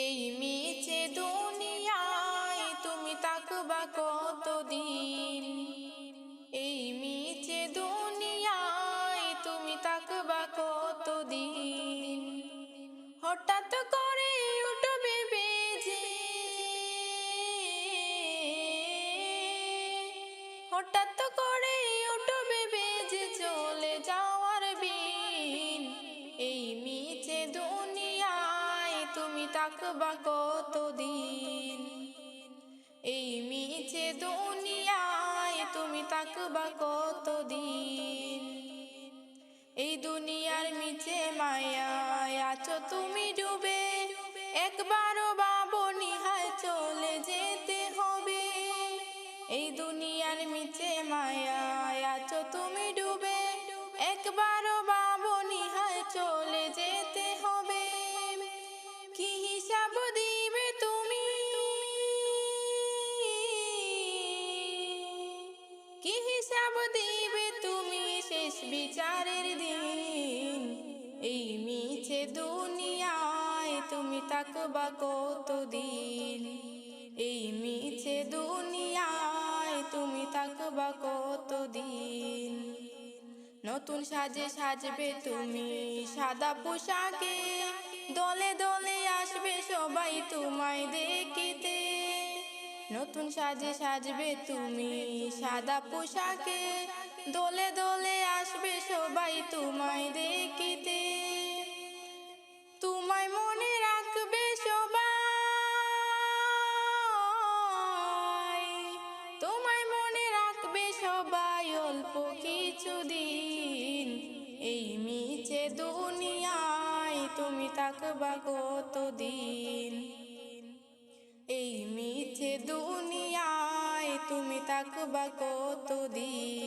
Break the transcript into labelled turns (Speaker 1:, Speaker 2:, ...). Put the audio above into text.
Speaker 1: এই মিছে দুনিয়ায় তুমি তাকবা কতদিন। এই মিছে দুনিয়ায় তুমি তাকবা কতদিন। হঠাৎ করে উঠবে বেজে, হঠাৎ করে উঠবে বেজে চলে যাওয়ার বিন। এই মিছে দুনিয়ায় তুমি তাকবা কতদিন। এই মিছে দুনিয়ায় তুমি তাকবা কতদিন। এই দুনিয়ার মিছে মায়ায় আছো তুমি ডুবে, একবারও ভাবনি হায় চলে যেতে হবে। এই দুনিয়ার মিছে মায়ায় আছো তুমি ডুবে, একবারও ভাবনি হায় চলে যেতে হবে। কি হিসাব দিবে তুমি, কি হিসাব দিবে তুমি শেষ বিচারের দিন। এই মিছে দুনিয়ায় তুমি তাকবা কতদিন। এই মিছে দুনিয়ায় তুমি তাকবা কতদিন। নতুন সাজে সাজবে তুমি সাদা পোশাকে, দলে দলে আসবে সবাই তোমায় দেখিতে। নতুন সাজে সাজবে তুমি সাদা পোশাকে, দলে দলে আসবে সবাই তোমায় দেখিতে। তোমায় মনে রাখবে সবাই, তোমায় মনে রাখবে সবাই অল্প কিছুদিন। এই মিছে দুনিয়ায় তুমি তাকবা কতদিন। এই মিছে দুনিয়ায় তুমি তাকবা কতদিন।